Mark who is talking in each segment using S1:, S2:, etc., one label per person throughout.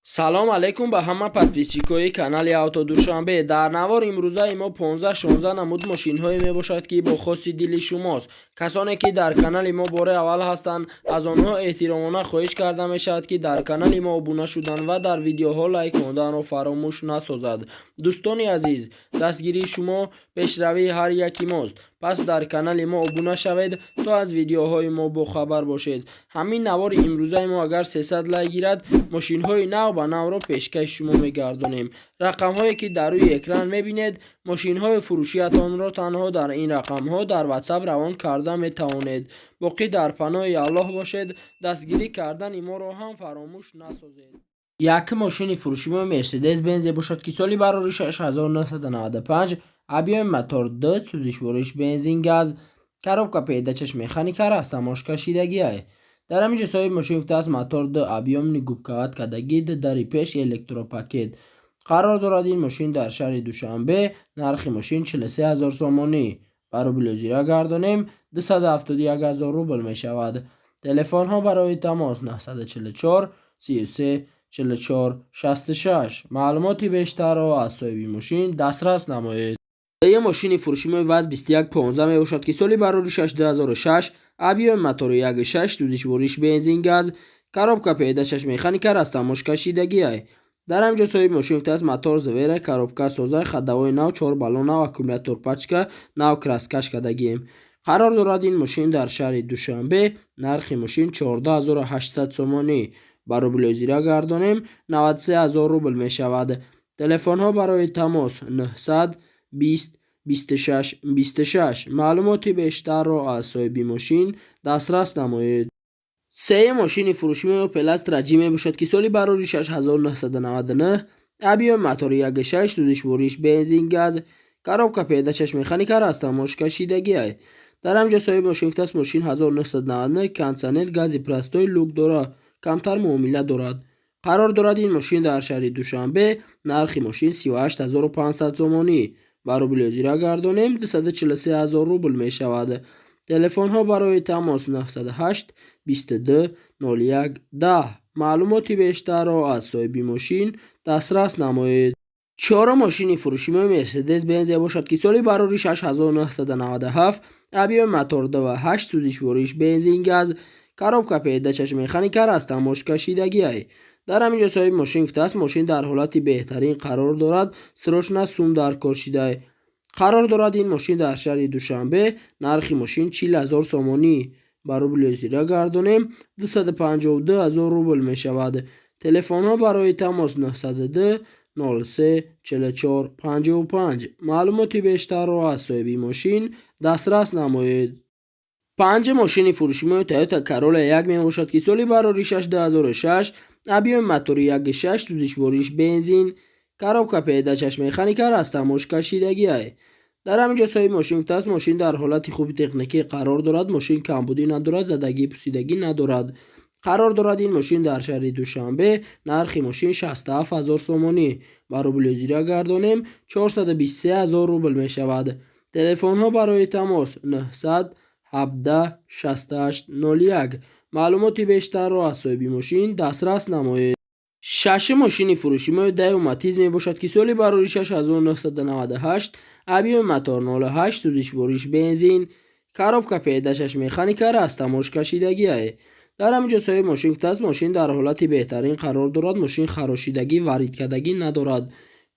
S1: салом алейкум ба ҳама подписчикои канали Автодушанбе. Дар навори имрӯзаи мо 15-16 намуд мошинҳое мебошад ки бо хоси дили шумост. Касоне ки дар канали мо бори аввал ҳастанд, аз онҳо эҳтиромона хоҳиш карда мешавад ки дар канали мо обуна шудан ва дар видеоҳо лайк монданро фаромӯш насозад. дӯстони азиз, дастгирии шумо пешравии ҳар яки мост. пас дар канали мо обуна шавед, то аз видеоҳои мо бохабар бошед. ҳамин навори имрӯзаи мо агар 300 лайк гирад, мошинҳои нав ба навро пешкаши шумо мегардонем. рақамҳое ки дар рӯи экран мебинед, мошинҳои фурӯшиятонро танҳо дар ин рақамҳо дар WhatsApp равон карда метавонед. боқӣ дар паноҳи Аллоҳ бошед, дастгирӣ кардани моро ҳам фаромӯш насозед. як мошини фурӯшии Mercedes Benz бошад ки соли барори 6995, объеми мотор 2, сӯзишвориш бензин газ, коробка передачаш механика растамош кашидагиае. дар ҳамин ҷо соҳиби мошин гуфтааст мотор 2, объемни губкаваткадагӣ, дари пеш электропакет. қарор дорад ин мошин дар шаҳри Душанбе. нархи мошин 43000 сомонӣ. ба рубли озира гардонем 271000 рубл мешавад. телефонҳо барои тамос 944 33 44 66. маълумоти бештарро аз соҳиби мошин дастрас намоед. ё мошини фурӯшии ВАЗ 2115 мебошад ки соли барори 2006, объеми мотори 1.6, сӯзишвориш бензин газ, коробка передачаш механика растамош кашидагиае. дар ҳамин ҷо соҳиби мошин гуфтааст мотор Zvera, коробка соза, ходовои нав, 4 баллон нав, аккумулятор пачка нав краскаш кардагием. қарор дорад ин мошин дар шаҳри Душанбе. нархи мошин 14800 сомонӣ. ба рубли озира гардонем 93000 рубл мешавад. телефонҳо барои тамос 900 20 26 26. маълумоти бештарро аз соҳиби мошин дастрас намоед. сея мошини фурӯшии Opel Astra G мебошад ки соли барори 6999, объеми мотори 1.6, сӯзишвориш бензин газ, коробка передачаш механика растамош кашидагиае. дар ҳамин ҷо соҳиби мошин гуфтааст мошин 1999, кондитсионер, гази простой, люк дорад, камтар муомила дорад. қарор дорад ин мошин дар шаҳри Душанбе. нархи мошин 38500 сомонӣ. ба рубли озира гардонем 243000 рубл мешавад. телефонҳо барои тамос 908 22 01 10. маълумоти бештарро аз соҳиби мошин дастрас намоед. чорум мошини фурӯшии Mercedes Benz бошад ки соли барори 6997, объеми мотор 2.8, сӯзишвориш бензин газ, коробка передачаш механика растамош кашидагиае. дар ҳамин ҷо соҳиби мошин гуфтааст мошин дар ҳолати беҳтарин қарор дорад, срочна сум дар кор шидае. қарор дорад ин мошин дар шаҳри Душанбе. нархи мошин 40000 сомонӣ. ба рубли озира гардонем 252000 рубл мешавад. телефонҳо барои тамос 902 03 44 55. маълумоти бештарро аз соҳиби мошин дастрас намоед. панҷум мошини фурӯшии Toyota Corolla 1 мебошад ки соли барори 2006, объеми мотори 1.6, сӯзишвориш бензин, коробка передачаш механика растамош кашидагиае. дар ҳамин ҷо соҳиби мошин гуфтааст мошин дар ҳолати хуби техникӣ қарор дорад, мошин камбудӣ надорад, задагӣ пусидагӣ надорад. қарор дорад ин мошин дар шаҳри Душанбе. нархи мошин 67000 сомонӣ. ба рубли озира гардонем 423000 рубл мешавад. телефонҳо барои тамос 900 17 68 01. маълумоти бештарро аз соҳиби мошин дастрас намоед. шашум мошини фурӯшии Daewoo Matiz мебошад ки соли барори 6998, объеми мотор 0.8, сӯзишвориш бензин, коробка передачаш механика растамош кашидагиае. дар ҳамин ҷо соҳиби мошин гуфтааст мошин дар ҳолати беҳтарин қарор дорад, мошин харошидагӣ, варидкадагӣ надорад.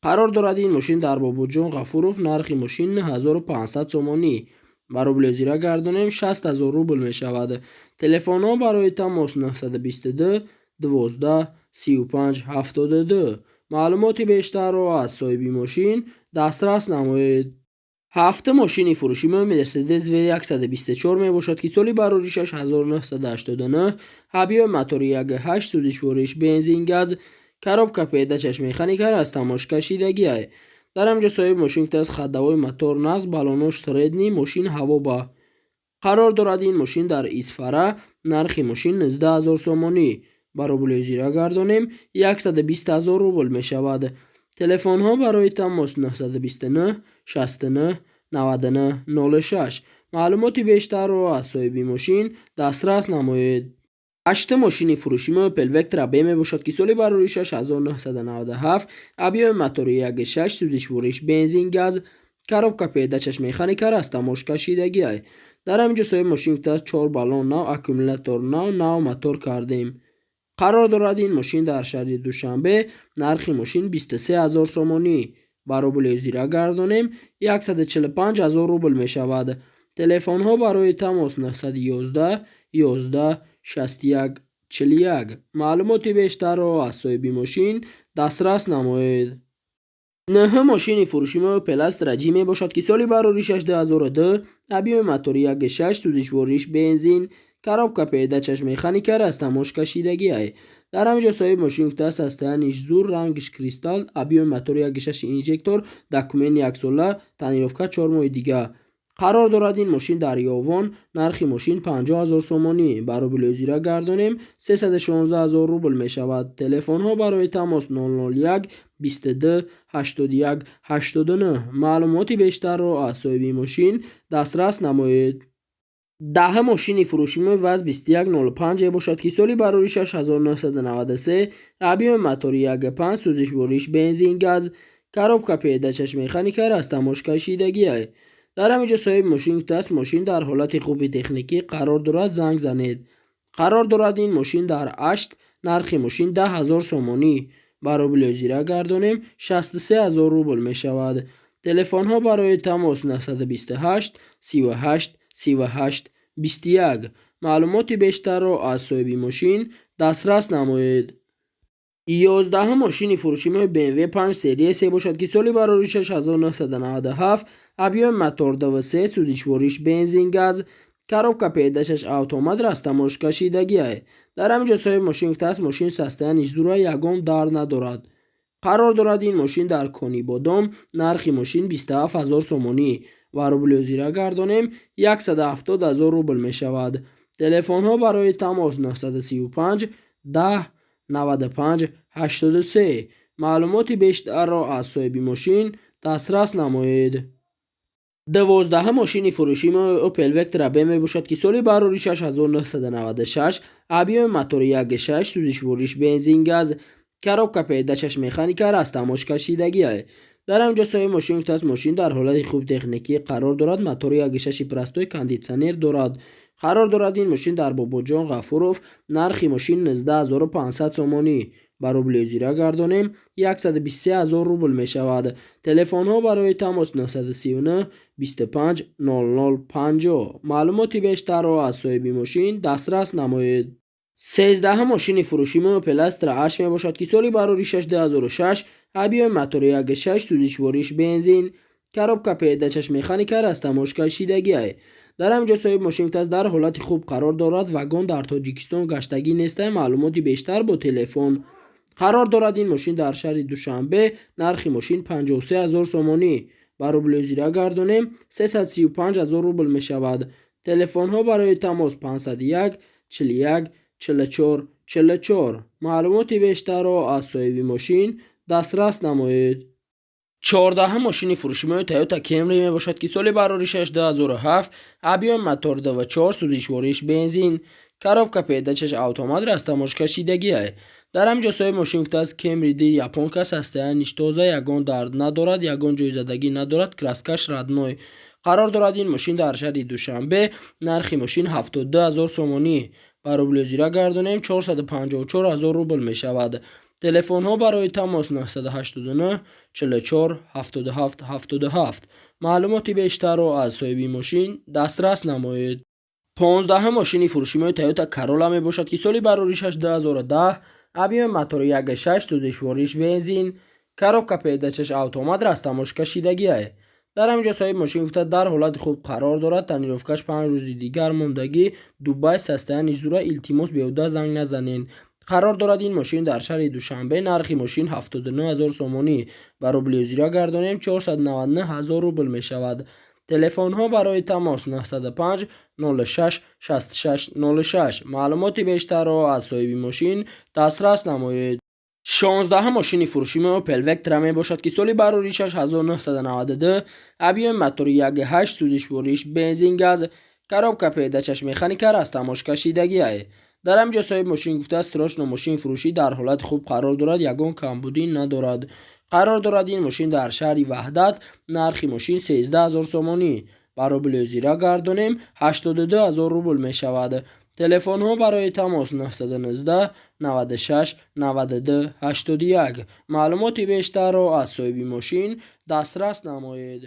S1: қарор дорад ин мошин дар Бобоҷон Ғафуров. нархи мошин 9500 сомонӣ. ба рубли озира гардонем 60000 рубл мешавад. телефонҳо барои тамос 922 12 35 72. маълумоти бештарро аз соҳиби мошин дастрас намоед. ҳафтум мошини фурӯшии Mercedes V124 мебошад ки соли барори 6989, объеми мотори 1.8, сӯзишвориш бензин газ, коробка передачаш механика растамош кашидагиае. дар ҳамин ҷо соҳиби мошин гуфтааст ходовои мотор нағз, баллонош средний, мошин ҳавоба. қарор дорад ин мошин дар Исфара. нархи мошин 19000 сомонӣ. ба рубли озира гардонем 120000 рубл мешавад. телефонҳо барои тамос 929 69 99 06. маълумоти бештарро аз соҳиби мошин дастрас намоед. 8 ماشین فروشی اوپل وکترا ب میباشد که سالی برآوریش 1997 ابیای موتوری 1.6 سوزش ورش بنزین گاز коробка передач механика растамош кашидагӣ ай. дар ҳамин ҷо соҳиби мошин гуфтааст 4 баллон нав, аккумулятор нав мотор кардем. қарор дорад ин мошин дар шаҳри душанбе нархи мошин 23 000 сомонӣ ба рубли озира гардонем 145 000 рубл мешавад. телефонҳо барои тамос 911 11 61 41. маълумоти бештарро аз соҳиби мошин дастрас намоед. نه ماشین فروشی اوپل استرا мебошад ки соли бароришаш 2002 абиёи мотори 1.6 сӯзишвориш бензин коробка передачаш механика растамош кашидагӣ ай. дар ҳамин ҷо соҳиби мошин гуфтааст состояниш зур рангиш кристалл абиёи мотори 1.6 инжектор документ 1 сола танировка 4 моҳи дига. қарор дорад ин мошин дар ёвон нархи мошин 50 000 сомонӣ ба рубли озира гардонем 316 000 рубл мешавад. телефонҳо барои тамос 001 22 81 89. маълумоти бештарро аз соҳиби мошин дастрас намоед. даҳа мошини фурӯшимои ваз 2105 мебошад ки соли бароришаш 1993 абиёи мотори 1.5 сӯзишвориш бензин газ коробка передачаш механика растамош кашидагӣ ай. дар ҳамин ҷо соҳиби мошин гуфтааст мошин дар ҳолати хуби техникӣ қарор дорад занг занед. қарор дорад ин мошин дар 8 нархи мошин 10 000 сомонӣ ба рубли озира гардонем 63 000 рубл мешавад. телефонҳо барои тамос 928 38 38 21. маълумоти бештарро аз соҳиби мошин дастрас намоед. 11 мошини фурӯшимои BMW 5 серияс мебошад ки соли бароришаш 1997 абиёи мотор DV3 сӯзишвориш бензин газ коробка передачаш автомат растамош кашидагӣ ай. дар ҳамин ҷо соҳиби мошин гуфтааст мошин состояниш зур ай ягон дард надорад. қарор дорад ин мошин дар кони бодом нархи мошин 27 000 сомонӣ ба рубли озира гардонем 170 000 рубл мешавад. телефонҳо барои тамос 935 10 95 83. маълумоти бештарро аз соҳиби мошин дастрас намоед. 12 мошини фурӯшимои Opel Vectra B мебошад ки соли бароришаш 1996 абиёи мотори 1.6 сӯзишвориш бензин газ коробка передачаш механика растамош кашидагӣ ай. дар ҳамин ҷо соҳиби мошин гуфтааст мошин дар ҳолати хуб техникӣ қарор дорад мотори 1.6 простой кондитсионер дорад. қарор дорад ин мошин дар Бобоҷон Ғафуров нархи мошин 19500 сомонӣ ба рубли озира гардонем 123 000 рубл мешавад. телефонҳо барои тамос 939 25 00 50. маълумоти бештарро аз соҳиби мошин дастрас намоед. 13 мошини фурӯшимои Opel Astra H мебошад ки соли бароришаш 2006 абиёи мотори 1.6 сӯзишвориш бензин коробка передачаш механика растамош кашидагӣ ай. дар ҳамин ҷо соҳиби мошин гуфтааст дар ҳолати хуб қарор дорад вагон дар Тоҷикистон гаштагӣ нестай. маълумоти бештар бо телефон. қарор дорад ин мошин дар шаҳри Душанбе нархи мошин 53 000 сомонӣ ба рубли озира гардонем 335 000 рубл мешавад. телефонҳо барои тамос 501 41 44 44. маълумоти бештарро аз соҳиби мошин дастрас намоед. 14 мошини фурӯшимои Toyota Camry мебошад ки соли бароришаш 2007 абиёи мотор DV4 сӯзишвориш бензин коробка передачаш автомат растамош кашидагӣ ай. дар ҳамин ҷо соҳиби мошин гуфтааст Camry D японка состояниш тоза ягон дард надорад ягон ҷойзадагӣ надорад краскаш радной. қарор дорад ин мошин дар шаҳри Душанбе нархи мошин 72 000 сомонӣ ба рубли озира гардонем 454 000 рубл мешавад. телефонҳо барои тамос 989 44 77 77. маълумоти бештарро аз соҳиби мошин дастрас намоед. 15 мошини фурӯшимои Toyota Corolla мебошад ки соли бароришаш 2010 абиёи мотори 1.6 сӯзишвориш бензин коробка передачаш автомат растамош кашидагӣ ай. дар ҳамин ҷо соҳиби мошин гуфтааст дар ҳолати хуб қарор дорад танировкаш 5 рӯзи дигар мондагӣ Дубай состояниш зур илтимос беҳуда занг назанед. қарор дорад ин мошин дар шаҳри Душанбе нархи мошин 79 000 сомонӣ ба рубли озира гардонем 499 000 рубл мешавад. телефонҳо барои тамос 905 06 66 06. маълумоти бештарро аз соҳиби мошин дастрас намоед. 16 мошини фурӯшимои Opel Vectra мебошад ки соли бароришаш 1992 абиёи мотори 1.8 сӯзишвориш бензин газ коробка передачаш механика растамош кашидагӣ ай. дар ҳамҷо соҳиби мошин гуфтааст срочно мошини фурӯшӣ дар ҳолати хуб қарор дорад, ягон камбудӣ надорад. қарор дорад ин мошин дар шаҳри Ваҳдат нархи мошин 13 000 сомонӣ. барои гардонем 82 000 рубл мешавад. телефонҳо барои тамос 919 96 92 81. маълумоти бештарро аз соҳиби мошин дастрас намоед.